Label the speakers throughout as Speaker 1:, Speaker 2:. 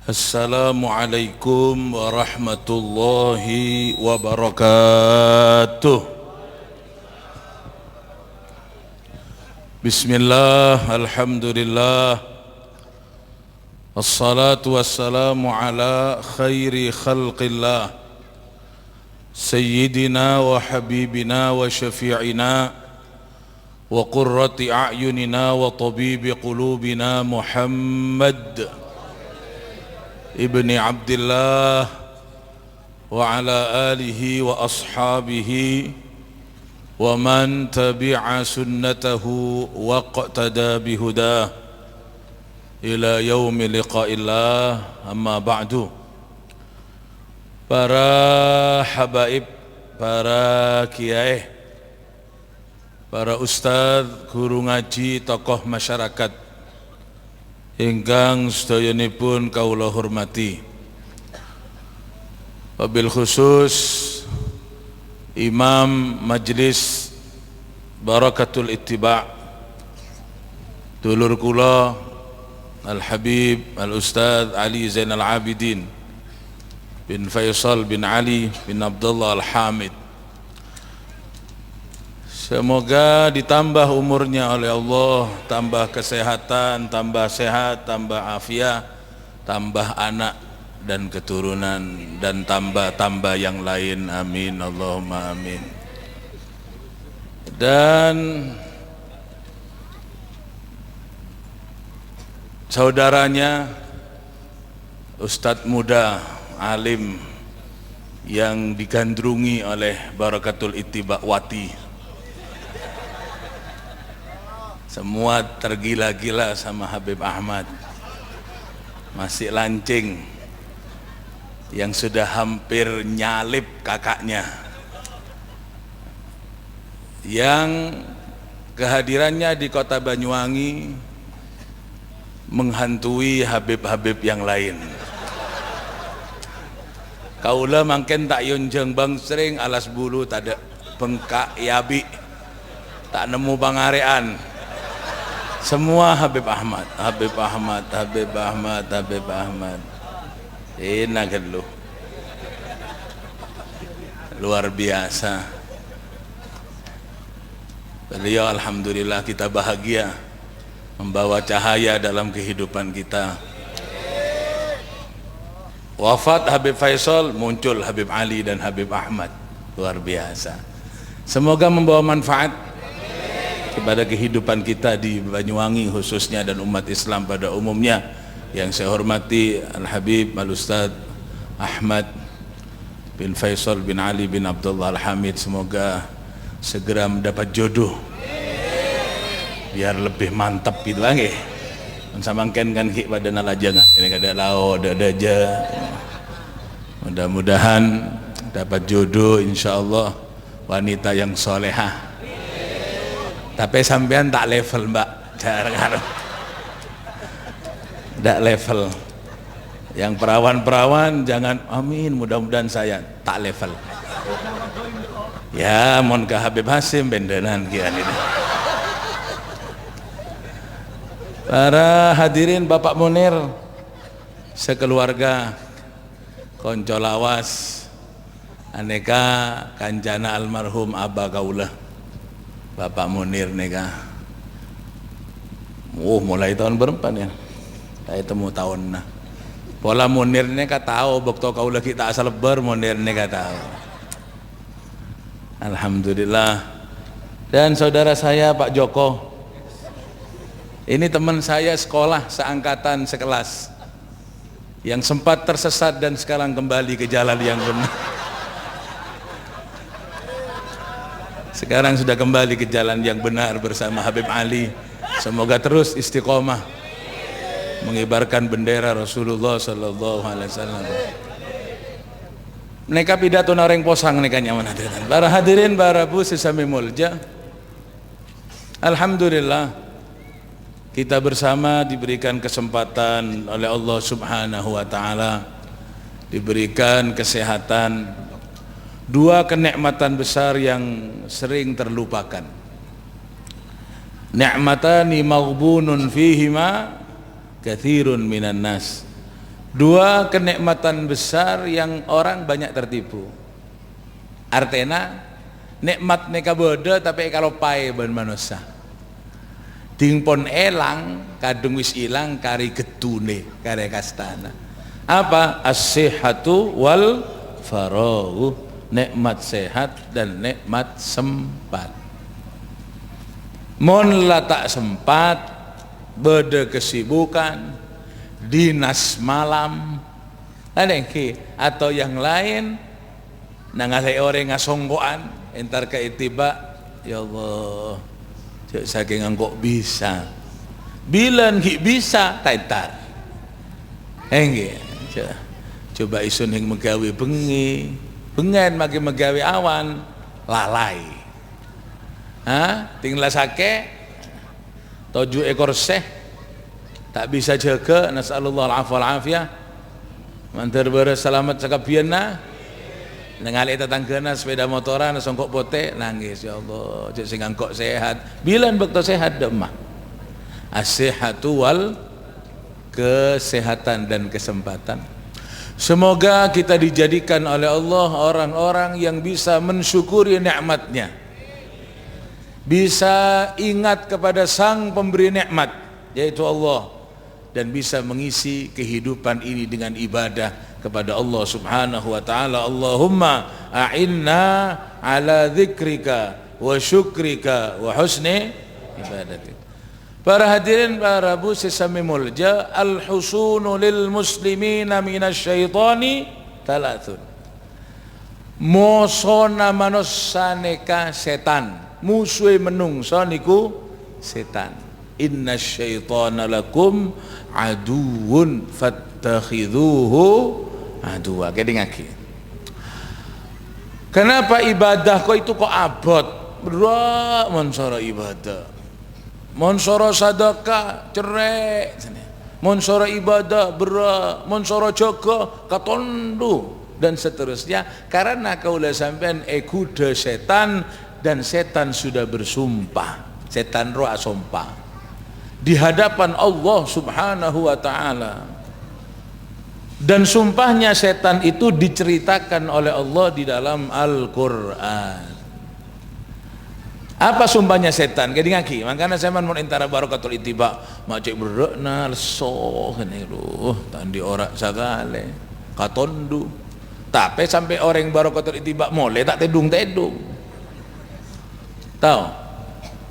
Speaker 1: Assalamualaikum warahmatullahi wabarakatuh. Bismillah, alhamdulillah, assalatu wassalamu ala khairi khalqillah, sayyidina wa habibina wa syafi'ina wa qurrati a'yunina wa tabibi qulubina Muhammad ibni Abdillah wa ala alihi wa ashabihi wa man tabi'a sunnatahu wa qtada bihudah ila yaumi liqa'illah. Amma ba'du. Para habaib, para kiai, para ustaz, guru ngaji, tokoh masyarakat ingkang sedayanipun kawula hormati, wabil khusus Imam Majlis Barakatul Ittiba' dulur kula Al-Habib Al-Ustaz Ali Zainal Abidin bin Faisal bin Ali bin Abdullah Al-Hamid. Semoga ditambah umurnya oleh Allah, tambah kesehatan, tambah sehat, tambah afiat, tambah anak dan keturunan, dan tambah yang lain. Amin, Allahumma amin. Dan saudaranya, Ustadz muda, alim, yang digandrungi oleh Barakatul Ittiba' Wati. Semua tergila-gila sama Habib Ahmad, masih lancing, yang sudah hampir nyalip kakaknya, yang kehadirannya di kota Banyuwangi menghantui Habib-Habib yang lain. Kaula mangken tak yunjeng bang sering alas bulu tada bengkak yabi, tak nemu bangarean. Semua Habib Ahmad, Habib Ahmad, Habib Ahmad, Habib Ahmad. Enak lu, luar biasa. Beliau alhamdulillah kita bahagia membawa cahaya dalam kehidupan kita. Wafat Habib Faisal, muncul Habib Ali dan Habib Ahmad. Luar biasa. Semoga membawa manfaat kepada kehidupan kita di Banyuwangi khususnya dan umat Islam pada umumnya. Yang saya hormati Al-Habib Al-Ustaz Ahmad bin Faisal bin Ali bin Abdullah Al-Hamid, semoga segera mendapat jodoh biar lebih mantap gitu lagi. Samangken kan ki pada nalajangan ini kada lao ada aja. Mudah-mudahan dapat jodoh insyaallah, wanita yang solehah. Tapi sampean tak level mbak, jangan tak level. Yang perawan-perawan jangan, amin, mudah-mudahan saya tak level. Ya mon ke Habib Hasim bendenan kian ini. Para hadirin, Bapak Munir sekeluarga, konco lawas, aneka kanjana almarhum Aba Kaulah Bapak Munir neka. Mulai tahun berapa ya? Saya temu tahun nah. Pola Munir neka tahu, bekto kau lagi tak asal ber Munir neka tahu. Alhamdulillah. Dan saudara saya Pak Joko, ini teman saya sekolah seangkatan sekelas, yang sempat tersesat dan sekarang kembali ke jalan yang benar. Sekarang sudah kembali ke jalan yang benar bersama Habib Ali. Semoga terus istiqomah mengibarkan bendera Rasulullah sallallahu alaihi wasallam. Mereka pidato nareng posang mereka nyaman hadirin. Para hadirin, para bu sesami mulja, alhamdulillah kita bersama diberikan kesempatan oleh Allah Subhanahu wa taala, diberikan kesehatan, dua kenikmatan besar yang sering terlupakan. Ni'matani maghbunun fihima katsirun minan nas. Dua kenikmatan besar yang orang banyak tertipu. Artinya nikmat neka bodo tapi kalau pai ban manusia. Dingpon elang kadung wis ilang kari getune kari kastana. Apa? As-sihhatu wal faraghu, nikmat sehat dan nikmat sempat. Mon la tak sempat, beda kesibukan, dinas malam, atau yang lain, nangalai orang ngasongkoan, entar ke itiba, ya Allah, saking kok bisa, bilang bisa, entar, coba isun yang megawe bengi, bengen magi megawe awan, lalai. Tinggal sake 7 ekor seh tak bisa jaga, nasallallahu alaihi wal afiyah, mantar berselamat sakabiana ningali tetanggana sepeda motoran songkok pote nangis, ya Allah cek sing angkok sehat bilan bekto sehat demah. As-sihhatu wal, kesehatan dan kesempatan. Semoga kita dijadikan oleh Allah orang-orang yang bisa mensyukuri nikmatnya, bisa ingat kepada sang pemberi nikmat yaitu Allah, dan bisa mengisi kehidupan ini dengan ibadah kepada Allah subhanahu wa ta'ala. Allahumma a'inna ala dzikrika wa syukrika wa husni ibadatik. Para hadirin, para bu sesami mulja, al-husunu lil muslimina minasyaitani talathun. Mosona manusaneka setan, musuhe menungso niku setan. Inna syaitana lakum aduun fattakhidhuhu aduwa. Kedingaki. Kenapa ibadah kok itu kok abot? Berat monsoro ibadah. Monsoro sedekah cerek. Monsoro ibadah berat, monsoro jaga katondu dan seterusnya, karena kaulah sampean ekuda setan, dan setan sudah bersumpah. Setan roh sumpah di hadapan Allah subhanahu wa ta'ala, dan sumpahnya setan itu diceritakan oleh Allah di dalam Al-Quran. Apa sumpahnya setan? Kedingaki, makanya saya mau intara barakatul itiba macek berekna lesoh ini loh tandi orang sagale katondu, tapi sampai orang barakatul itiba mulai tak tedung tahu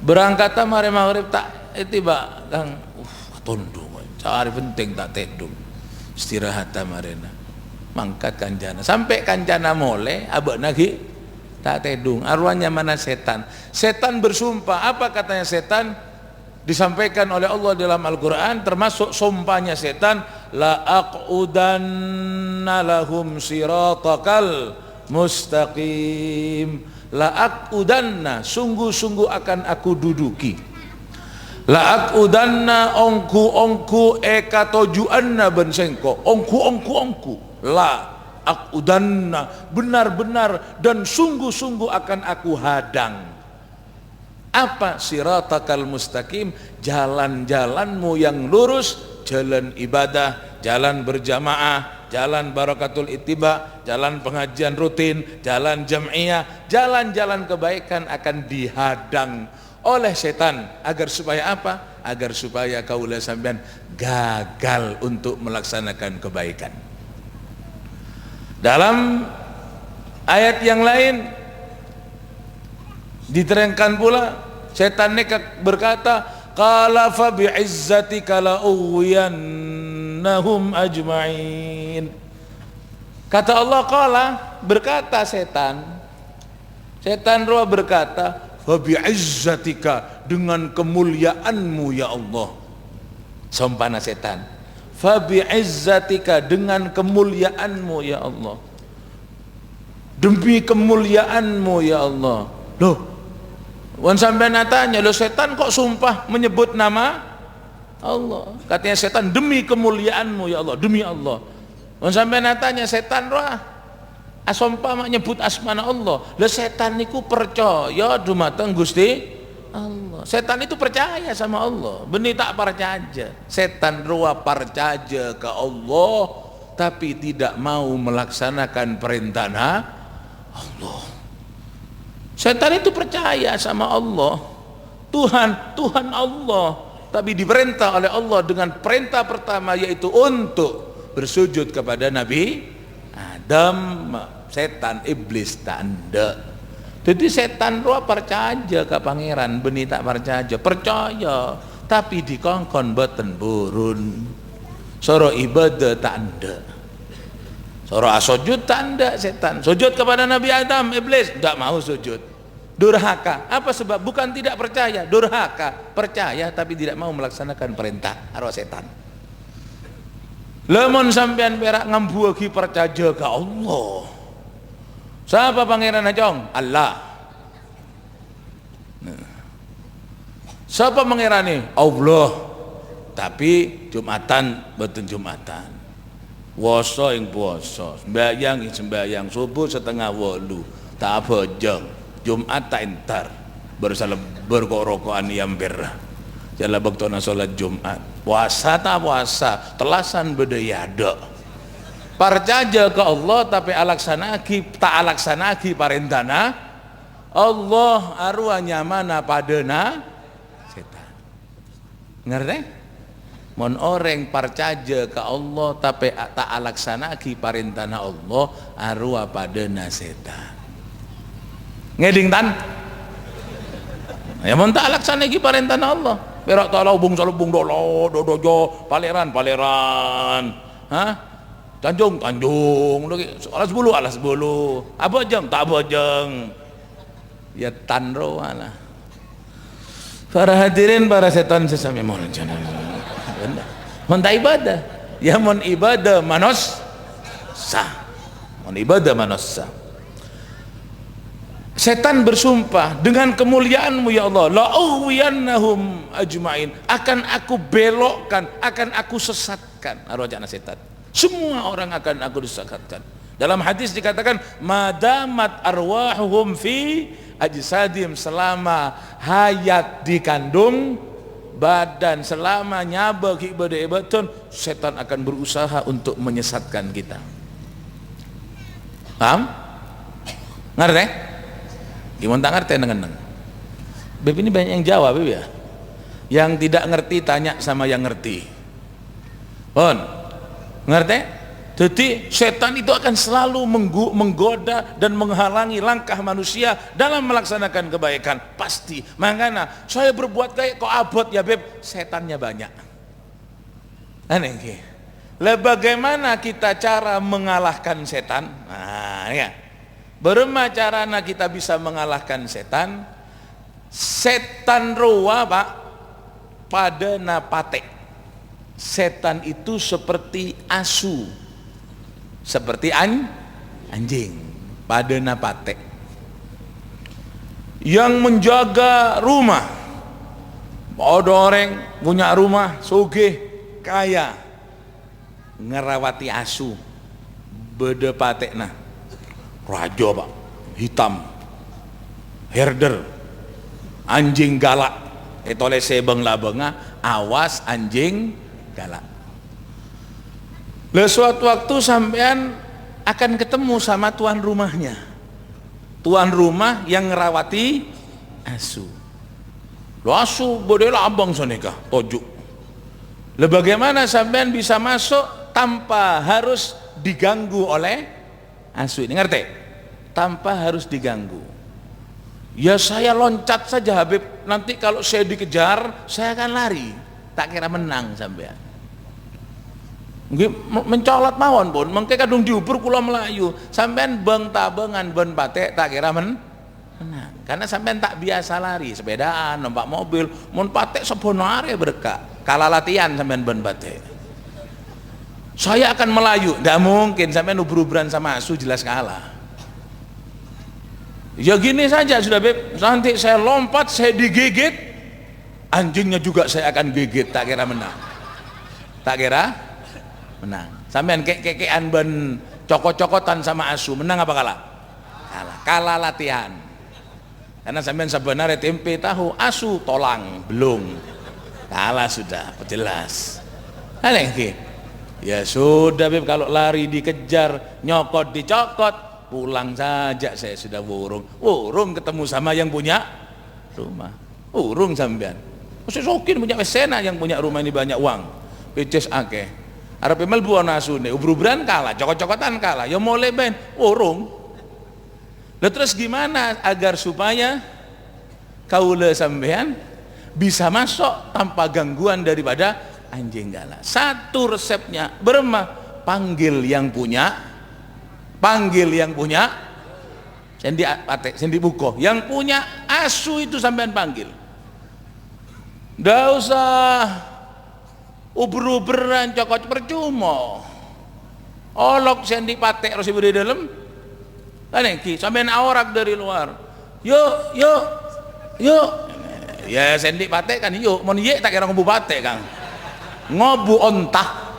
Speaker 1: berangkat mari maghrib tak itiba kang katondu cari penting tak tedung istirahat marena mangkat kanjana sampai kanjana mulai abak nagi tak tedung, arwahnya mana setan. Setan bersumpah. Apa katanya setan? Disampaikan oleh Allah dalam Al-Quran, termasuk sumpahnya setan, la aqudanna lahum siratakal mustaqim. La aqudanna, sungguh-sungguh akan aku duduki. La aqudanna ongku eka tojuanna bensengko, ongku la aqudanna, benar-benar dan sungguh-sungguh akan aku hadang. Apa? Siratakal mustaqim, jalan-jalanmu yang lurus, jalan ibadah, jalan berjamaah, jalan barakatul ittiba, jalan pengajian rutin, jalan jam'iyah, jalan-jalan kebaikan akan dihadang oleh setan. Agar supaya apa? Agar supaya kaulah sampean gagal untuk melaksanakan kebaikan. Dalam ayat yang lain diterangkan pula, setan berkata, qala fa bi'izzatika la ughwiyannahum ajma'in. Kata Allah, qala, berkata setan roh berkata, fa bi'izzatika, dengan kemuliaanmu ya Allah. Sompana setan, fa bi'izzatika, dengan kemuliaanmu ya Allah, demi kemuliaanmu ya Allah. Loh, wan sampai natanya, loh setan kok sumpah menyebut nama Allah? Katanya setan, demi kemuliaanmu ya Allah, demi Allah. Wan sampai natanya setan roh sumpah menyebut asmana Allah. Loh setan niku percaya dumateng Gusti Allah. Setan itu percaya sama Allah, benih tak percaya. Setan roh percaya ke Allah, tapi tidak mau melaksanakan perintah Allah. Setan itu percaya sama Allah, Tuhan Allah, tapi diperintah oleh Allah dengan perintah pertama, yaitu untuk bersujud kepada Nabi Adam. Setan, iblis tanda. Jadi setan roh percaya ke pangeran, beni tak percaya, tapi dikongkon boten burun. Soro ibadah tanda, soro asujud tanda. Setan sujud kepada Nabi Adam, iblis tidak mau sujud, durhaka. Apa sebab? Bukan tidak percaya, durhaka. Percaya tapi tidak mau melaksanakan perintah arwah setan. Lemon sampean perak ngambuagi percaya ke Allah. Siapa pangeran Ajong? Allah. Siapa pangerane? Allah. Tapi Jumatan betul Jumatan, puasa ing puasa, sembahyang ing sembahyang, subuh setengah 8 tak bojong, Jumat tak entar bersalah berkorokoan yampir jala baktona salat Jumat, puasa tak puasa telasan bedaya ada. Percaya ke Allah tapi tak alaksanaki parentana Allah arwahnya mana padana setan. Ngerti? Mon orang percaya ke Allah tapi tak alaksanaki parentana Allah arwah padana setan. Ngeding tan? Ya mon tak alaksanaki parentana Allah. Berak talau bung salubung dolo dodojo paleran. Hah? Tanjung lagi alas bulu apa jeng tak apa jeng ya tanro lah. Para hadirin, para setan sesama mohon jangan mon ibadah ya mon ibadah manos sah, mon ibadah manos sah. Setan bersumpah dengan kemuliaanmu ya Allah, la ughwiyannahum ajmain, akan aku belokkan, akan aku sesatkan arwahana setan. Semua orang akan aku disesatkan. Dalam hadis dikatakan madamat arwahuhum fi ajsadim, selama hayat dikandung badan, selama nyaba ibadah setan akan berusaha untuk menyesatkan kita. Paham? Ngerti? Gimana tak ngerti dengan Beb ini banyak yang jawab Beb ya. Yang tidak ngerti tanya sama yang ngerti. Pon. Ngerti? Jadi setan itu akan selalu menggoda dan menghalangi langkah manusia dalam melaksanakan kebaikan. Pasti. Makanya saya berbuat kayak kok abot ya Beb, setannya banyak. Aneh. Lah bagaimana kita cara mengalahkan setan? Nah, ya. Bagaimana caranya kita bisa mengalahkan setan? Setan roa Pak pada napate. Setan itu seperti asu, seperti anjing pada napate yang menjaga rumah. Ada orang punya rumah sugih kaya ngerawati asu beda patek nah raja Pak hitam herder anjing galak etole sebeng labenga awas anjing galak. Lah suatu waktu sampean akan ketemu sama tuan rumahnya, tuan rumah yang ngerawati asu. Lo asu bodela abang soneka tojuk. Lah bagaimana sampean bisa masuk tanpa harus diganggu oleh asu ini? Ngerti? Tanpa harus diganggu. Ya saya loncat saja Habib, nanti kalau saya dikejar saya akan lari, tak kira menang sampean. Mencolot mawon pun mengke kadung diuber kula Melayu sampean beng tabengan ben batek tak kira menang, karena sampean tak biasa lari sepedaan numpak mobil mun patek sebono are berkah kalah latihan sampean ben batek. Saya akan Melayu, tidak mungkin sampean uber-uberan sama asu, jelas kalah. Ya gini saja sudah Beb, nanti saya lompat saya digigit anjingnya juga saya akan gigit, tak kira menang, tak kira menang. Sampean kekean ben cokot-cokotan sama asu, menang apa kalah? Kalah latihan. Karena sampean sebenarnya tempe tahu, asu tolang belum, kalah sudah jelas. Aneh. Ya sudah Beb, kalau lari dikejar, nyokot dicokot, pulang saja. Saya sudah urung ketemu sama yang punya rumah. Urung sampean. Mesti sokin punya wesena yang punya rumah ini banyak uang. Picis akeh. Arep mlebu ana asune, ubru-ubran kalah, cokot-cokotan kalah. Ya mulai ben urung. Lah terus gimana agar supaya kaula sampean bisa masuk tanpa gangguan daripada anjing galak? Satu resepnya beremah, panggil yang punya, sendi patek, sendi buko, yang punya asu itu sampean panggil. Ndak usah uber-uberan cokot percuma. Olok sendi patek harus di dalam. Kan iki sampean aurak dari luar. Yuk. Ya sendi patek kan yuk, mun ye tak kira ngobu patek, Kang. Ngobu ontah.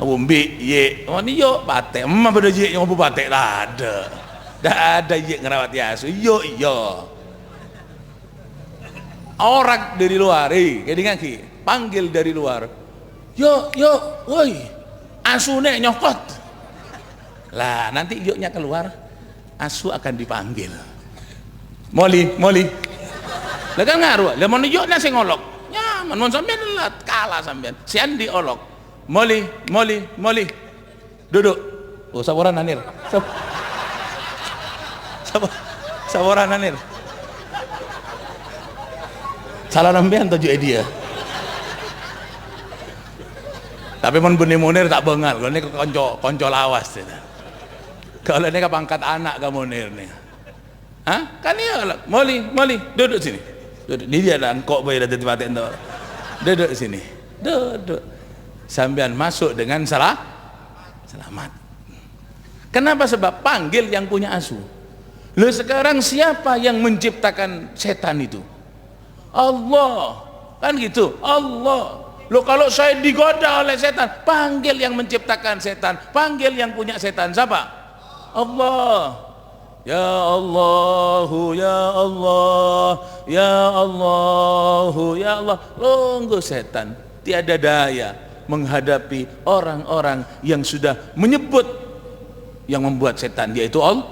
Speaker 1: Ngobu mbi ye. Mun yuk patek, emang beda ye ngobu patek lah ada. Dak ada ye ngerawat asu. Yo iya. Aurak dari luar, kedengan ki, panggil dari luar. Yo, woi, asune nyokot. Lah nanti yuknya keluar, asu akan dipanggil. Moli. Lah kan ngaruh. Lah mun yuknya sing ngolok. Nyaman mun sampean lat kalah sampean. Sian diolok. Moli. Duduk. Oh, sabaran Anir. Sabaran Anir. Salah nampian tujuh dia. Tapi mun benih Munir tak bengal, kalau ini konco lawas. Kalau ini pangkat anak kamu Munir nih. Hah? Kan iya, Moli, duduk sini. Duduk. Ini dia ada angkok bayar dari tempat itu. Duduk sini. Duduk. Sambian masuk dengan selamat. Kenapa? Sebab panggil yang punya asu. Lalu sekarang siapa yang menciptakan setan itu? Allah, kan gitu. Allah. Loh kalau saya digoda oleh setan, panggil yang menciptakan setan, panggil yang punya setan. Siapa? Allah. Ya Allahu, ya Allah, ya Allahu, ya Allah. Longgo setan tiada daya menghadapi orang-orang yang sudah menyebut yang membuat setan, yaitu Allah.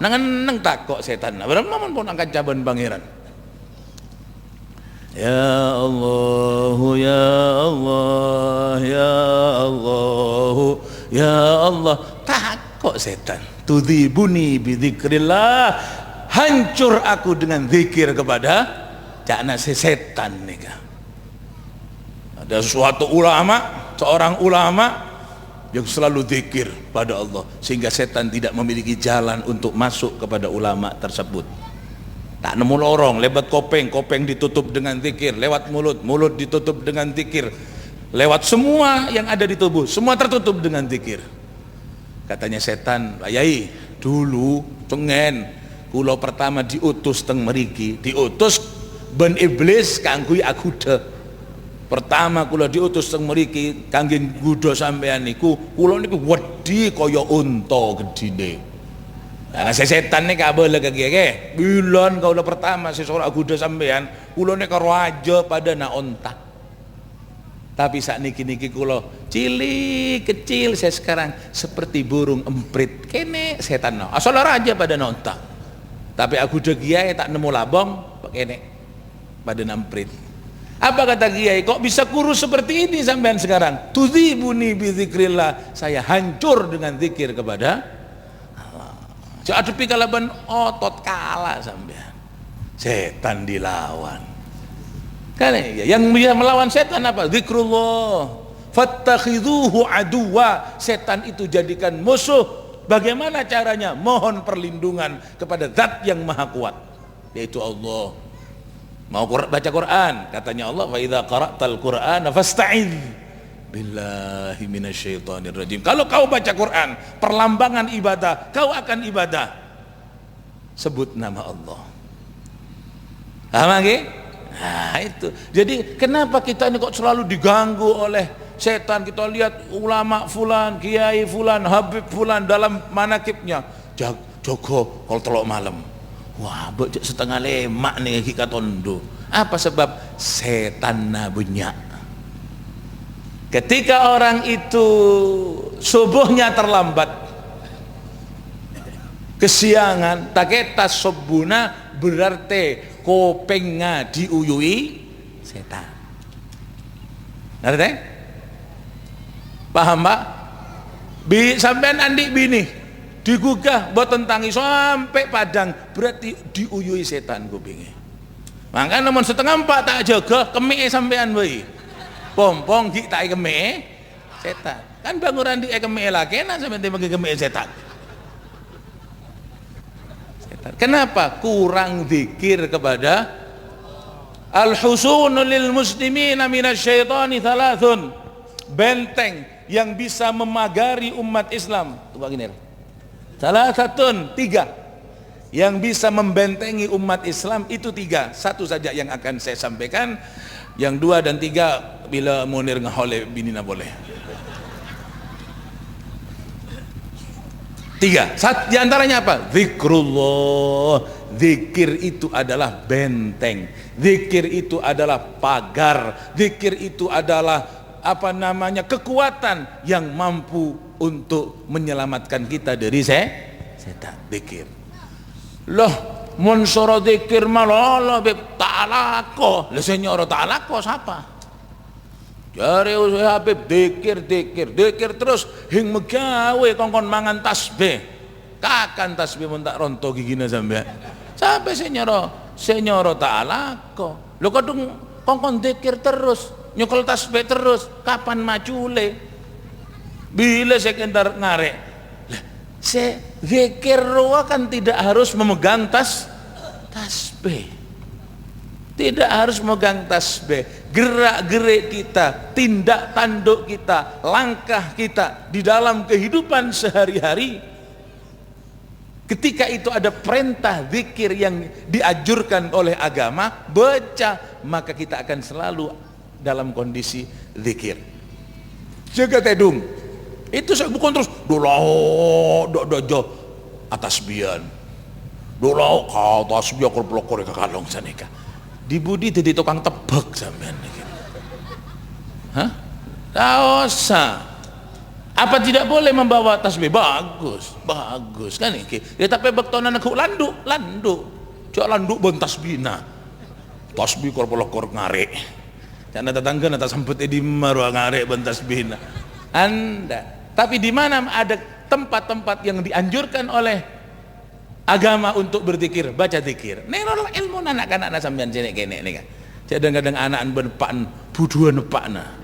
Speaker 1: Nang takok setan. Berapa pun angkat caban pangeran. Ya Allah, ya Allah, ya Allah, ya Allah. Takok setan. Tudhibuni bidzikrillah, hancur aku dengan zikir kepada cakna setan nika. Ada seorang ulama yang selalu zikir pada Allah sehingga setan tidak memiliki jalan untuk masuk kepada ulama tersebut. Tak nemu lorong, lewat kopeng ditutup dengan zikir, lewat mulut ditutup dengan zikir, lewat semua yang ada di tubuh, semua tertutup dengan zikir. Katanya setan, Pak Yai, dulu cengen kula pertama diutus teng mriki, diutus ben iblis kanggo aku de. Pertama kula diutus teng mriki kangge nggodha sampean niku, kula niku wedi kaya unta gedine. Nah, setan nih kabel lagi bulan kau pertama seseorang kuda sampean kulo nih karo aja pada na onta. Tapi saat niki kulo cilik kecil, saya sekarang seperti burung emprit kene setan no. Asal raja pada nonta. Tapi aku udah kiai tak nemu labong kene pada namprit. Apa kata kiai? Kok bisa kurus seperti ini sampean sekarang? Tudzibuni bidzikrillah, saya hancur dengan zikir kepada adepi kalaban otot kalah sampean. Setan dilawan. Kan ya, yang bisa melawan setan apa? Zikrullah. Fattakhidhuhu aduwa. Setan itu jadikan musuh. Bagaimana caranya? Mohon perlindungan kepada zat yang maha kuat, yaitu Allah. Mau baca Quran, katanya Allah, wa idza qara'tal Qur'ana fasta'idz billahi minasyaitonir rajim. Kalau kau baca Quran, perlambangan ibadah, kau akan ibadah, sebut nama Allah. Paham nggih? Nah itu. Jadi kenapa kita ini kok selalu diganggu oleh setan? Kita lihat ulama fulan, kiai fulan, habib fulan dalam manakibnya, jogo kalau telok malam. Wah, bocah setengah lemak nih kita tondo. Apa sebab? Setan nabunya. Ketika orang itu subuhnya terlambat, kesiangan, taketa sobuna berarti kopengnya diuyui setan. Ngerti? Paham Pak? Sampean andik bini digugah buat tentangi sampai padang, berarti diuyui setan kupingnya. Maka namun setengah 4 tak jaga kemik sampean bayi. Pompong gik tak kemik setan. Kan bangunan di kemik lagi nah sampean bagi kemik setan. Kenapa? Kurang zikir kepada al-husunu lil muslimina minasyaitani thalathun. Benteng yang bisa memagari umat Islam. Coba gini. Salah satun 3 yang bisa membentengi umat Islam itu 3. Satu saja yang akan saya sampaikan. Yang 2 dan 3 bila Munir ngahole binina boleh. 3. Di antaranya apa? Zikrullah. Zikir itu adalah benteng. Zikir itu adalah pagar. Zikir itu adalah kekuatan yang mampu untuk menyelamatkan kita dari setan. Zikir. Loh, mun soro zikir malah beb ta'alako. Lah senyoro ta'alako siapa? Jare usaha Habib dikir terus hing megawe kongkon mangan tasbih. Kakan tasbih mun tak ronto gigina sampean. Sampai senyoro ta'alako. Lho kadung kongkon dikir terus, nyekel tasbih terus, kapan macule? Bila sekendar ngarek. Lah, zikir kan tidak harus memegang tasbih. Tidak harus memegang tasbih. Gerak-gerik kita, tindak tanduk kita, langkah kita di dalam kehidupan sehari-hari, ketika itu ada perintah zikir yang dianjurkan oleh agama, baca, maka kita akan selalu dalam kondisi zikir. Jaga tedung. Itu saya bukan terus dolau atasbian. Dolau kau tasbih pelokor ke kalong sanika. Di budi jadi tukang tebak sampean iki. Hah? Tak usah. Apa tidak boleh membawa tasbih? Bagus kan iki. Ya tapi bektonan aku landuk. Cok landuk bon tasbihna. Tasbih pelokor ngarek. Jangan tetangga nata sempet di maru ngarek bon tasbihna. Anda. Tapi di mana ada tempat-tempat yang dianjurkan oleh agama untuk berzikir, baca zikir. Nek ilmu anak-anak sampean sini kene nih kan. Kadang-kadang anak benepakan buduan nepakna.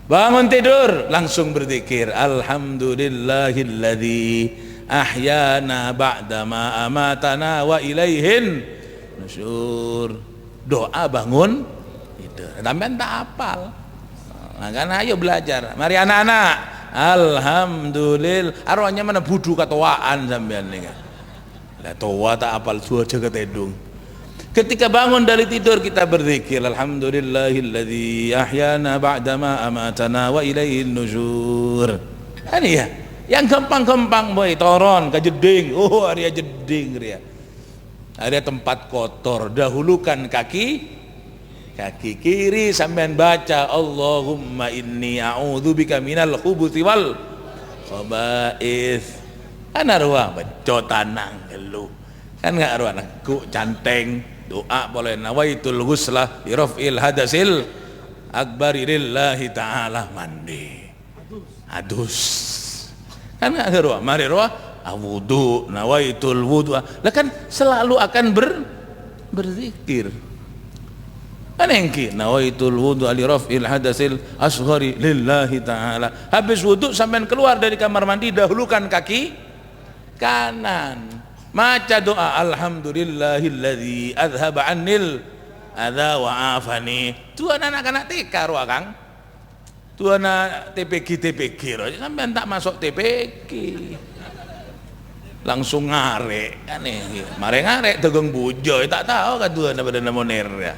Speaker 1: Bangun tidur langsung berzikir. Alhamdulillahilladzi ahyana ba'dama amatana wa ilaihin nusyur. Doa bangun tidur. Sampean tak hafal. Makanya ayo belajar. Mari anak-anak. Alhamdulillah. Arwahnya mana budu katuaan sampean nih kan. Lah toa tak apal suara jaga tedung. Ketika bangun dari tidur kita berzikir, alhamdulillahilladzi ahyana ba'dama amatana wa ilaihin nusyur. Kan ya, yang gampang-gampang boy toron ke jeding. Oh, area jeding ria. Area tempat kotor, dahulukan kaki kiri, sampean baca Allahumma inni a'udzubika minal khubuthi wal khaba'ith. Kan arwah beco tanang gelu kan nggak arwah ku canteng doa boleh nawaitul ghuslah li raf'il hadasil akbari lillahi ta'ala mandi adus kan nggak arwah mari arwah wudu nawaitul wudu lah kan selalu akan berzikir kan engki nawaitul wudu li raf'il hadasil asghari lillahi ta'ala. Habis wudu sampean keluar dari kamar mandi dahulukan kaki kanan, maca doa alhamdulillahilladzi adhaba annil adza wa afani. Tuan anak-anak TK roa Kang. Tuan TPG sampean tak masuk TPG. Langsung ngarek kan iki. Mare ngarek tegung bujo tak tahu kan tuan pada Munir ya.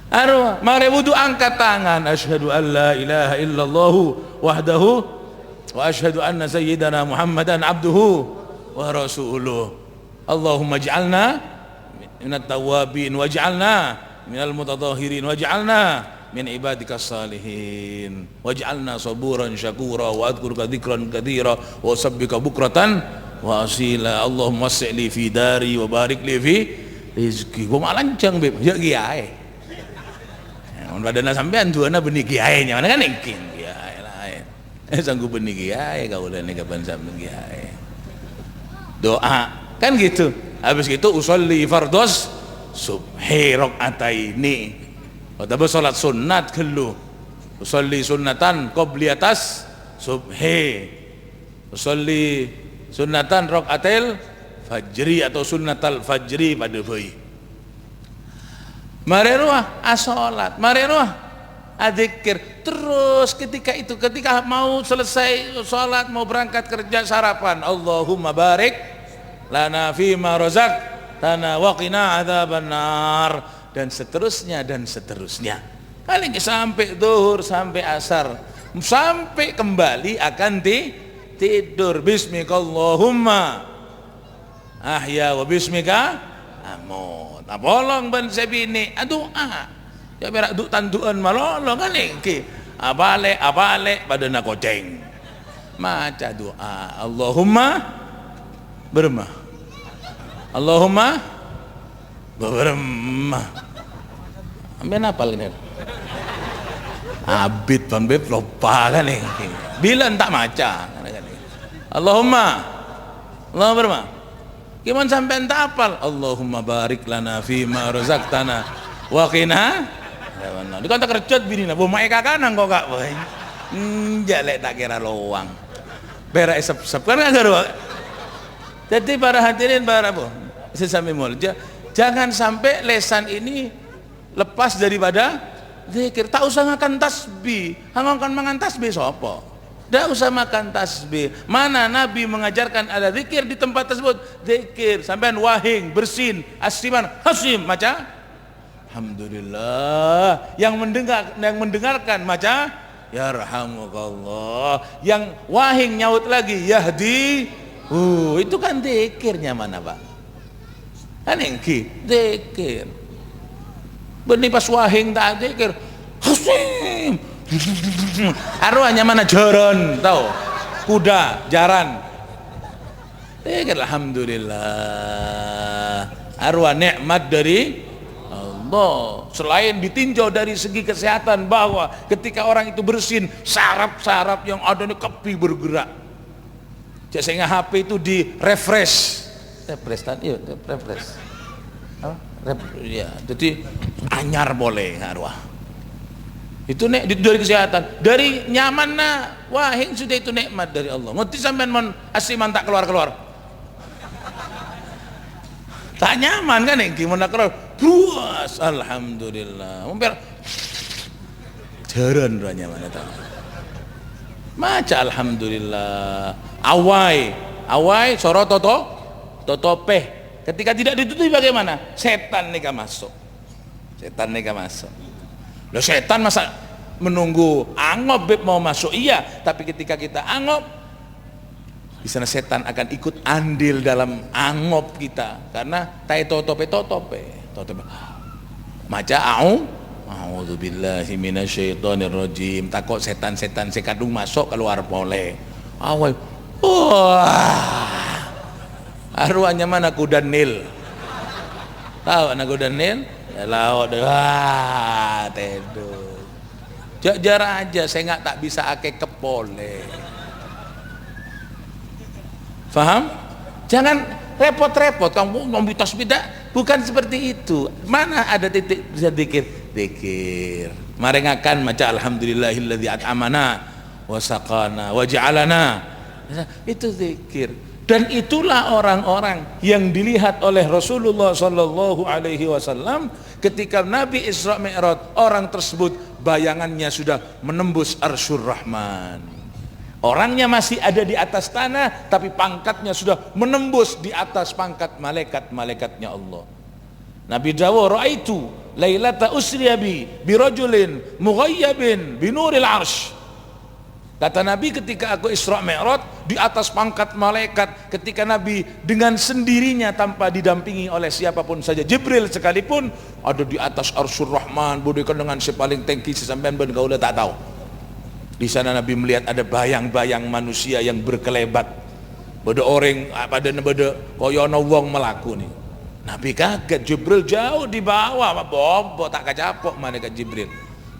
Speaker 1: Arwah, mare wudu angkat tangan asyhadu an la ilaha illallah wahdahu wa asyhadu anna sayyidana Muhammadan abduhu wa rasuluh. Allahumma ij'alna minat tawabin waj'alna minal mutatahhirin waj'alna min ibadikas salihin waj'alna saburan syakura wa adhkuruka dzikran katsira wa usabbika bukratan wa asila. Allahumma wasi' fi dari wa barik li fi rizqi. Gua malancang beb ya kiai. Mun badana sampean tuana benih kiai nya mana kan engking kiai lain. Sanggup benih kiai kaulane kapan sampean kiai. Doa kan gitu. Habis gitu usolli fardhos subhi rakaataini. Wadabah sholat sunat gelu usolli sunnatan qobliatas subhi usolli sunnatan rokaatil fajri atau sunnatal fajri pada bayi mareruah asolat mareruah adzikir terus. Ketika mau selesai sholat mau berangkat kerja sarapan Allahumma barik lana fima razaqtana wa qina adzabannar dan seterusnya paling sampai zuhur sampai asar sampai kembali akan tidur. Bismikallahumma ahya wa bismika amut. Apolong ban sebini doa ya berak duk tanduan malolo kan iki apale badana koceng maca doa Allahumma bermah Allahumma bermah. Ambil apal ini abid pan beb lupa kan nih bila tak maca Allahumma bermah gimana sampai tak apal Allahumma barik lana fima razaqtana wa qina di kontak kerjot binina bu mae kakanang kok kak boy jalek tak kira loang berak sep kan enggak. Jadi para hadirin para bu sesami mulja jangan sampai lesan ini lepas daripada zikir. Tak usah makan tasbih, hangokan mangan tasbih sopo. Tak usah makan tasbih. Mana Nabi mengajarkan ada zikir di tempat tersebut? Zikir sampean wahing, bersin, asiman, hasim maca alhamdulillah. Yang mendengarkan maca yarhamukallah. Yang wahing nyaut lagi yahdi. Itu kan zikirnya mana Pak? Kan engki zikir. Benih pas wahing tak zikir hasim arwahnya mana jaran tahu kuda jaran zikir alhamdulillah arwah nikmat dari Allah. Selain ditinjau dari segi kesehatan bahwa ketika orang itu bersin saraf-saraf yang ada ini kepi bergerak sehingga HP itu di refresh ya, jadi anyar boleh arwah itu dari kesehatan dari nyaman wahing sudah itu nikmat dari Allah. Ngerti sampean mon asiman tak keluar tak nyaman kan gimana keluar buas alhamdulillah hampir jaran ranya mana tak maca alhamdulillah awai soro totope. Ketika tidak ditutupi bagaimana? Setan nih masuk. Loh setan masa menunggu angop beb mau masuk? Iya, tapi ketika kita angop di sana setan akan ikut andil dalam angop kita karena tai totope. Maca a'udzubillahi minasyaitonirrajim. Takut setan-setan sekadung masuk keluar boleh. Awai. Wah. Arwahnya mana kuda Nil? Tahu anak kuda Nil? Ya laut. Wah, teduh. Jar aja, saya tak bisa ake kepole. Faham? Jangan repot-repot kamu mau tasbih tidak? Bukan seperti itu. Mana ada titik bisa zikir. Marengakan maca alhamdulillahilladzi at'amana wa saqana wa ja'alana. Itu zikir. Dan itulah orang-orang yang dilihat oleh Rasulullah Sallallahu Alaihi Wasallam ketika Nabi Isra Mi'raj. Orang tersebut bayangannya sudah menembus Arsyur Rahman. Orangnya masih ada di atas tanah, tapi pangkatnya sudah menembus di atas pangkat malaikat-malaikatnya Allah. Nabi Dawud ra'aitu lailata usriya bi rajulin mughayyabin binuril arsh. Kata Nabi ketika aku Isra Mi'raj di atas pangkat malaikat, ketika Nabi dengan sendirinya tanpa didampingi oleh siapapun saja, Jibril sekalipun ada di atas Arsyur Rahman, budikan dengan sepaling tinggi sesampean ben kaula tak tahu. Di sana Nabi melihat ada bayang-bayang manusia yang berkelebat. Bada orang pada kaya ana wong melaku nih. Nabi kaget, Jibril jauh di bawah, bobo tak kacapok malaikat Jibril.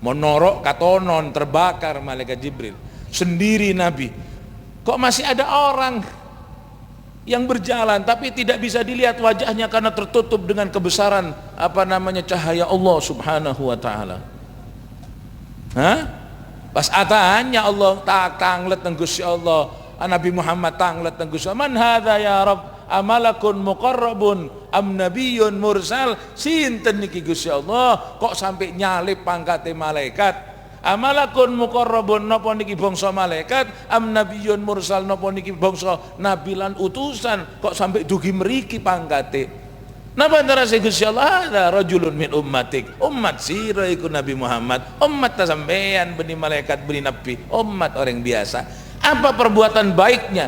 Speaker 1: Monorok katonon terbakar malaikat Jibril. Sendiri Nabi, kok masih ada orang yang berjalan tapi tidak bisa dilihat wajahnya karena tertutup dengan kebesaran cahaya Allah subhanahu wa ta'ala. Pas atanya Allah tanglet tenggus Allah, Nabi Muhammad tanglet tenggus, man hadza ya Rabb, amalakun muqarrabun am nabiyyun mursal, sinten niki Gusti Allah kok sampai nyalip pangkate malaikat? Amalakun muqarrabun napa niki bangsa malaikat, am nabiyyun mursal napa niki bangsa nabi lan utusan, kok sampai dugi mriki pangkate? Napa antara Gusti Allah, ada rajulun min ummatik, umat sira iku Nabi Muhammad, umat ta sampean beni malaikat beni nabi, umat orang biasa. Apa perbuatan baiknya?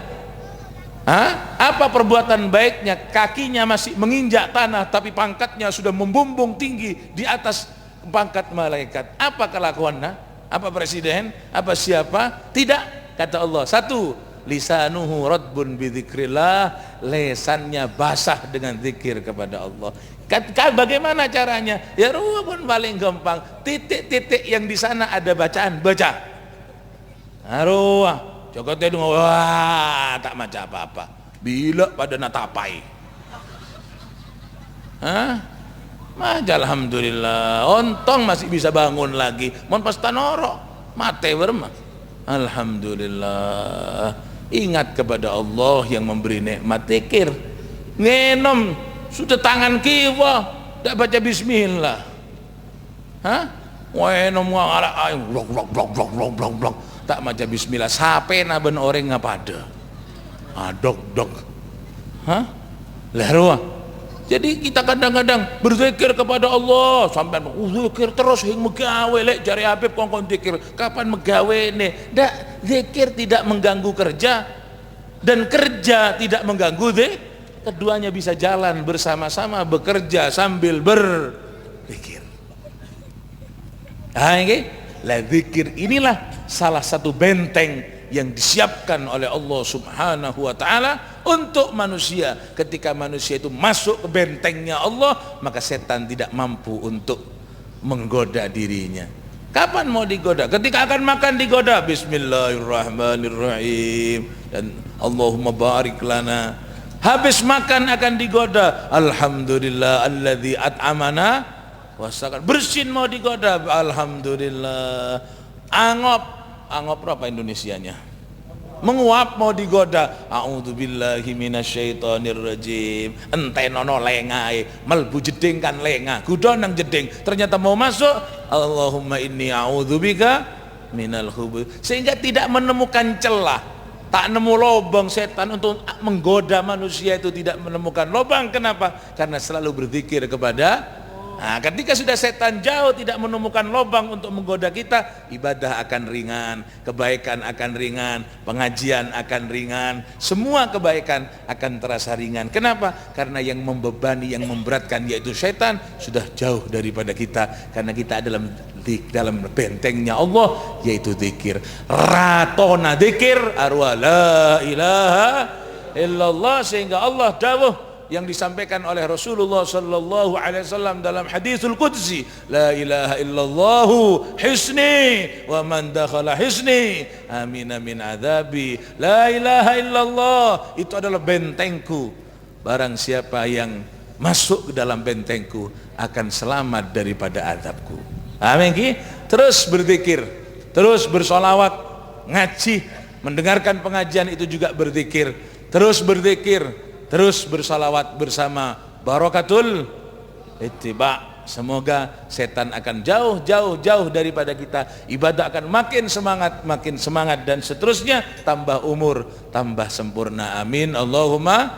Speaker 1: Apa perbuatan baiknya? Kakinya masih menginjak tanah tapi pangkatnya sudah membumbung tinggi di atas pangkat malaikat. Apa kelakuannya? Apa presiden? Apa siapa? Tidak, kata Allah. Satu, lisanuhu radbun bidzikrillah, lesannya basah dengan zikir kepada Allah. Bagaimana caranya? Ya ruwun paling gampang. Titik-titik yang di sana ada bacaan, baca. Aruah, cokotnya dengar, wah tak maca apa-apa. Bila pada natapai. Alhamdulillah, ontong masih bisa bangun lagi. Mon pas tanoro, mate berma. Alhamdulillah. Ingat kepada Allah yang memberi nikmat zikir. Ngenom sudah tangan kiwa, tak baca bismillah. Ngenom ngala ay blok. Tak baca bismillah. Sape na ben orang ngapada. Dok. Leruah. Jadi kita kadang-kadang berzikir kepada Allah sampai zikir terus hing megawe lek jari Habib kongkon zikir. Kapan megawe nih? Dak, zikir tidak mengganggu kerja dan kerja tidak mengganggu zikir. Keduanya bisa jalan bersama-sama, bekerja sambil berzikir. Zikir inilah salah satu benteng yang disiapkan oleh Allah subhanahu wa ta'ala untuk manusia. Ketika manusia itu masuk ke bentengnya Allah, maka setan tidak mampu untuk menggoda dirinya. Kapan mau digoda? Ketika akan makan digoda, bismillahirrahmanirrahim, dan Allahumma barik lana. Habis makan akan digoda, alhamdulillah alladzi at'amana wasakan. Bersin mau digoda, alhamdulillah. Angop apa Indonesianya? Menguap mau digoda, a'udzubillahi minasyaitonirrajim. Entenono lengae, melbu jeding kan lenga, kudu nang jeding. Ternyata mau masuk, Allahumma inni a'udzubika minal khubuts. Sehingga tidak menemukan celah, tak nemu lubang setan untuk menggoda manusia, itu tidak menemukan lubang. Kenapa? Karena selalu berzikir kepada. Nah, ketika sudah setan jauh tidak menemukan lubang untuk menggoda kita, ibadah akan ringan, kebaikan akan ringan, pengajian akan ringan, semua kebaikan akan terasa ringan. Kenapa? Karena yang membebani, yang memberatkan yaitu setan sudah jauh daripada kita, karena kita dalam bentengnya Allah yaitu zikir. Ratona zikir arwa la ilaha illallah, sehingga Allah dawuh yang disampaikan oleh Rasulullah sallallahu alaihi wasallam dalam hadisul qudsi, la ilaha illallah hisni wa man dakhala hisni amina min adzabi. La ilaha illallah itu adalah bentengku, barang siapa yang masuk ke dalam bentengku akan selamat daripada azabku. Amin. Terus berzikir, terus bersolawat, ngaji, mendengarkan pengajian itu juga berzikir, terus berzikir, terus bersalawat bersama, barakatul ittiba. Semoga setan akan jauh daripada kita, ibadah akan makin semangat dan seterusnya, tambah umur, tambah sempurna. Amin, Allahumma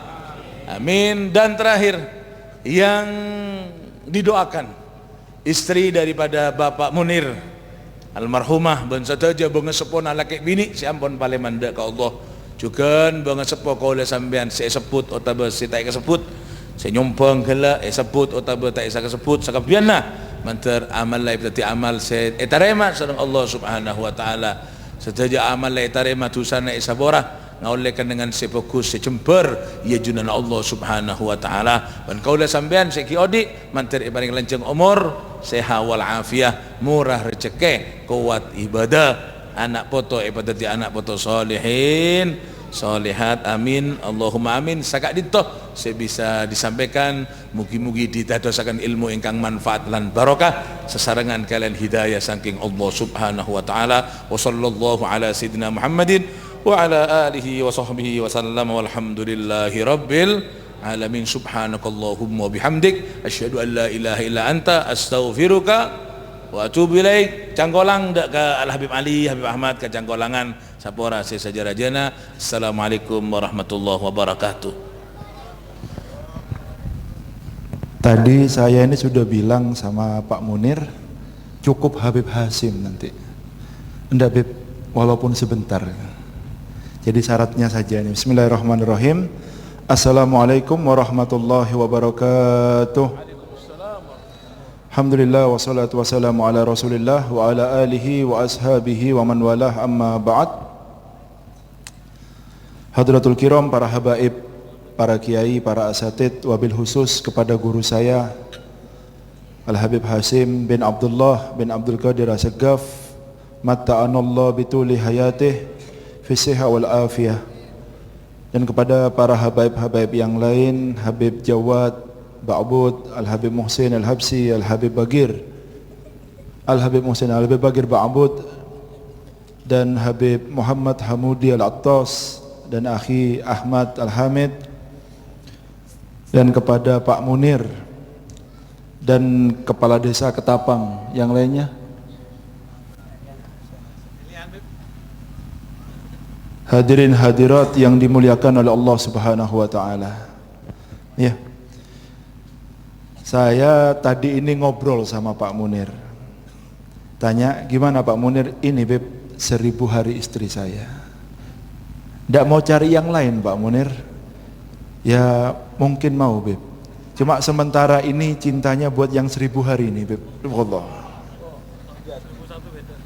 Speaker 1: amin. Dan terakhir yang didoakan, istri daripada Bapak Munir, almarhumah ben sataja bengesepon laki bini si ampun pale mandek ka Allah jukan bengesepo ka oleh sampean si sebut otabe si tak kesebut si nyumpang gela sebut otabe tak isa kesebut sakabianna mantar amal lai berarti amal si etarema sareng Allah Subhanahu wa taala sataja amal lai etarema tusana isabora ngaulekan dengan sefokus secemper ya junan Allah Subhanahu wa taala ban kaula sampean seki odi mantir ibaring lanceng umur sehat wal afiah murah rezeki kuat ibadah anak poto ibadati anak poto solihin solihat amin Allahumma amin sakak dito sebisa disampaikan mugi-mugi ditadosaken ilmu ingkang manfaat lan barokah sesarengan kalian hidayah saking Allah Subhanahu wa taala wa sallallahu ala sayyidina Muhammadin wa ala alihi wa sahbihi wa sallam walhamdulillahi rabbil alamin subhanakallahumma bihamdik asyhadu an la ilaha illa anta astaghfiruka wa atubu ilaik canggolang dak ka Al Habib Ali Habib Ahmad ka canggolangan sapora sesajarajana assalamualaikum warahmatullahi wabarakatuh.
Speaker 2: Tadi saya ini sudah bilang sama Pak Munir cukup Habib Hasim nanti enggak Bib walaupun sebentar. Jadi syaratnya saja ini. Bismillahirrahmanirrahim. Assalamualaikum warahmatullahi wabarakatuh. Alhamdulillah wassalatu wassalamu ala Rasulillah wa ala alihi wa ashabihi wa man walah amma ba'd. Hadratul kiram, para habaib, para kiai, para asatid, wabil khusus kepada guru saya Al Habib Hasim bin Abdullah bin Abdul Qadir As-Saggaf matta'anallah bituli hayatih fisihah wal afiyah, dan kepada para habaib-habaib yang lain, Habib Jawad Ba'bud, Al Habib Muhsin Al Habsi, Al Habib Bagir, Al Habib Muhsin Al Habib Bagir Ba'bud, dan Habib Muhammad Hamudi Al Attas, dan akhi Ahmad Al Hamid, dan kepada Pak Munir dan kepala desa Ketapang yang lainnya. Hadirin hadirat yang dimuliakan oleh Allah Subhanahu wa taala. Ya. Saya tadi ini ngobrol sama Pak Munir. Tanya, "Gimana Pak Munir? Ini Beb 1000 hari istri saya." Nggak mau cari yang lain Pak Munir? Ya, mungkin mau Beb. Cuma sementara ini cintanya buat yang 1000 hari ini Beb. Allah.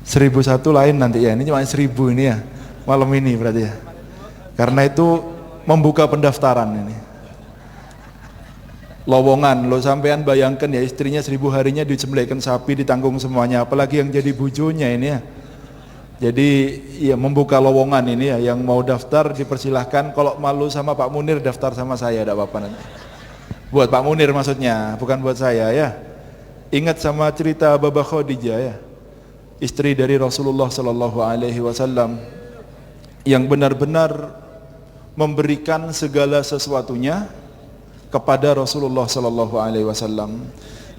Speaker 2: 1001 lain nanti ya. Ini cuma 1000 ini ya. Malam ini berarti ya. Karena itu membuka pendaftaran ini. Lowongan, lo sampean bayangkan ya, istrinya 1000 harinya disembelihkan sapi, ditanggung semuanya, apalagi yang jadi bujunya ini ya. Jadi ya membuka lowongan ini ya, yang mau daftar dipersilahkan. Kalau malu sama Pak Munir daftar sama saya, tidak apa-apa nanti. Buat Pak Munir maksudnya, bukan buat saya ya. Ingat sama cerita Baba Khadijah ya, istri dari Rasulullah Sallallahu Alaihi Wasallam, yang benar-benar memberikan segala sesuatunya kepada Rasulullah Sallallahu Alaihi Wasallam.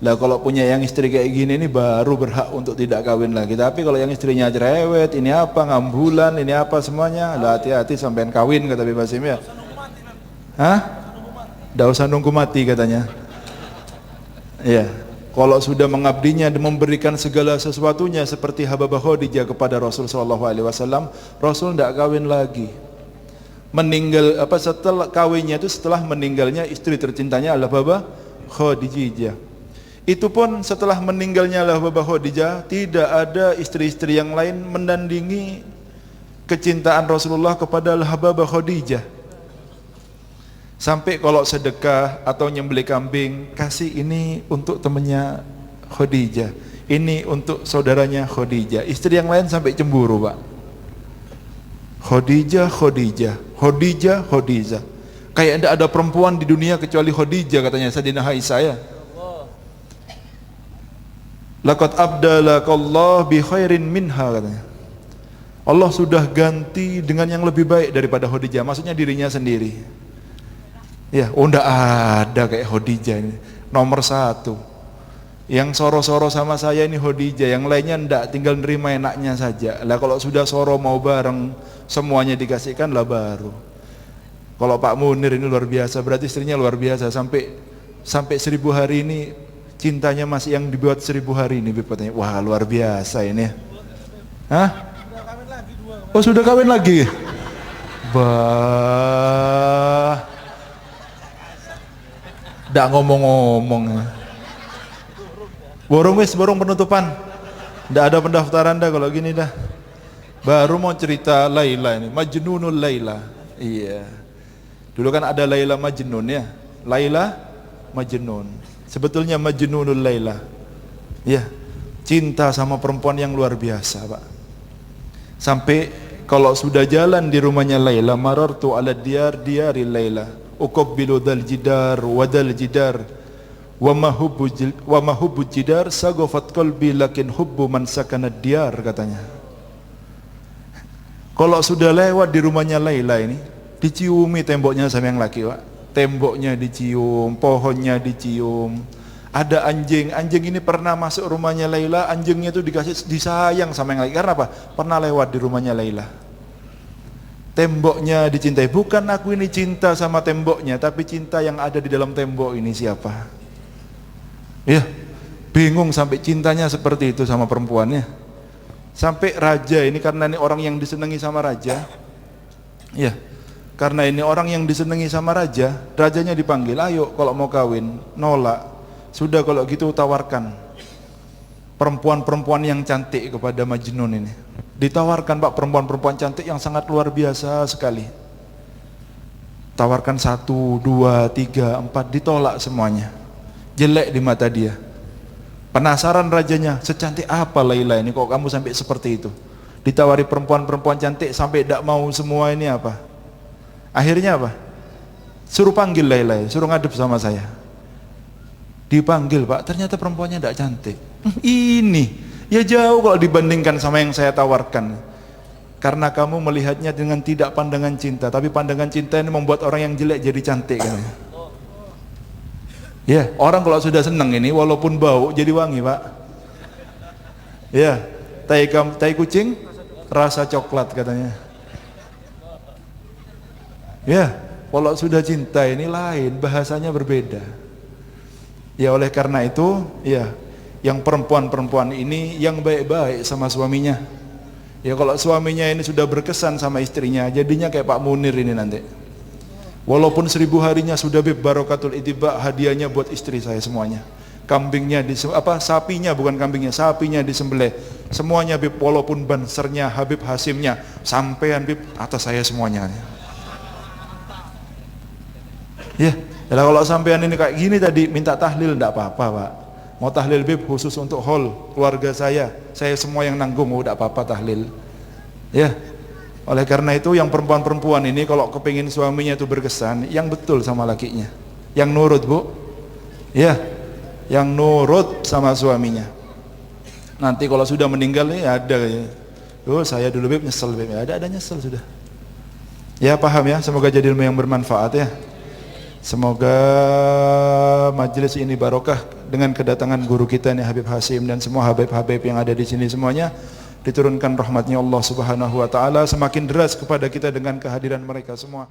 Speaker 2: Lah kalau punya yang istri kayak gini ini baru berhak untuk tidak kawin lagi. Tapi kalau yang istrinya cerewet, ini apa ngambulan, ini apa semuanya, lah hati-hati sampean kawin kata Bib Hasim ya. Hah? Nggak usah nunggu mati katanya. Iya. Kalau sudah mengabdinya dan memberikan segala sesuatunya seperti Habibah Khadijah kepada Rasul Sallallahu Alaihi Wasallam, Rasul tidak kawin lagi. Meninggal setelah kawinnya itu setelah meninggalnya istri tercintanya Habibah Khadijah. Itu pun setelah meninggalnya Habibah Khadijah, tidak ada istri-istri yang lain menandingi kecintaan Rasulullah kepada Habibah Khadijah. Sampai kalau sedekah atau nyembelih kambing, kasih ini untuk temannya Khadijah, ini untuk saudaranya Khadijah. Istri yang lain sampai cemburu Pak. Khadijah, Khadijah, Khadijah, Khadijah. Kayak tidak ada perempuan di dunia kecuali Khadijah katanya Sayyidina Aisyah ya. Laqad abdalakallah bi khairin minha katanya. Allah sudah ganti dengan yang lebih baik daripada Khadijah, maksudnya dirinya sendiri. Ya, ndak ada kayak Khadijah ini, nomor 1. Yang soro-soro sama saya ini Khadijah, yang lainnya ndak, tinggal nerima enaknya saja. Lah kalau sudah soro mau bareng, semuanya dikasihkan lah baru. Kalau Pak Munir ini luar biasa, berarti istrinya luar biasa, sampai 1000 hari ini cintanya masih yang dibuat 1000 hari ini. Wah luar biasa ini. Hah? Oh sudah kawin lagi? Bah, ndak ngomong-ngomong. Borong penutupan. Ndak ada pendaftaran dah kalau gini dah. Baru mau cerita Laila ini, Majnunul Laila. Iya. Dulu kan ada Laila Majnun ya. Laila Majnun. Sebetulnya Majnunul Laila. Ya, cinta sama perempuan yang luar biasa, Pak. Sampai kalau sudah jalan di rumahnya Laila, marartu ala diyari Laila, uqabbilu dal jidar wadal jidar wa ma hubbu jidar sagafat qalbi lakin hubbu man sakana diyar, katanya. Kalau sudah lewat di rumahnya Laila ini, diciumi temboknya sama yang laki, Pak. Temboknya dicium, pohonnya dicium. Ada anjing ini pernah masuk rumahnya Laila, anjingnya itu disayang sama yang laki. Karena apa? Pernah lewat di rumahnya Laila. Temboknya dicintai. Bukan aku ini cinta sama temboknya, tapi cinta yang ada di dalam tembok ini siapa? Ya, bingung sampai cintanya seperti itu sama perempuannya. Sampai raja ini, karena ini orang yang disenangi sama raja, ya, karena ini orang yang disenangi sama raja, rajanya dipanggil, ayo kalau mau kawin. Nolak. Sudah kalau gitu tawarkan perempuan-perempuan yang cantik kepada Majnun ini. Ditawarkan, Pak, perempuan-perempuan cantik yang sangat luar biasa sekali. Tawarkan 1, 2, 3, 4, ditolak semuanya. Jelek di mata dia. Penasaran rajanya, secantik apa Laila ini kok kamu sampai seperti itu? Ditawari perempuan-perempuan cantik sampai tidak mau semua ini apa? Akhirnya apa? Suruh panggil Laila, suruh ngadep sama saya. Dipanggil, Pak, ternyata perempuannya tidak cantik. Ini, ya jauh kalau dibandingkan sama yang saya tawarkan. Karena kamu melihatnya dengan tidak pandangan cinta, tapi pandangan cinta ini membuat orang yang jelek jadi cantik, kan? Ya, orang kalau sudah senang ini walaupun bau jadi wangi, Pak. Ya, tai kucing rasa coklat, katanya. Ya, kalau sudah cinta ini lain, bahasanya berbeda. Ya, oleh karena itu, ya, yang perempuan-perempuan ini yang baik-baik sama suaminya. Ya, kalau suaminya ini sudah berkesan sama istrinya, jadinya kayak Pak Munir ini nanti. Walaupun 1000 harinya sudah beb barokatul ittiba, hadiahnya buat istri saya semuanya. Kambingnya sapinya, bukan kambingnya, sapinya disembelih. Semuanya beb, walaupun bansernya Habib Hasimnya, sampean beb atas saya semuanya. Ya, kalau sampean ini kayak gini tadi minta tahlil enggak apa-apa, Pak. Mau tahlil beb khusus untuk hall keluarga saya semua yang nanggung, enggak apa-apa tahlil. Ya. Oleh karena itu yang perempuan-perempuan ini kalau kepingin suaminya itu berkesan, yang betul sama lakinya, yang nurut, Bu, ya, yang nurut sama suaminya. Nanti kalau sudah meninggal nih ada, ya, oh saya dulu beb nyesel beb, ya, ada nyesel sudah. Ya, paham ya, semoga jadi ilmu yang bermanfaat ya. Semoga majelis ini barokah dengan kedatangan guru kita nih Habib Hasim dan semua habib-habib yang ada di sini semuanya. Diturunkan rahmatnya Allah Subhanahu wa taala semakin deras kepada kita dengan kehadiran mereka semua.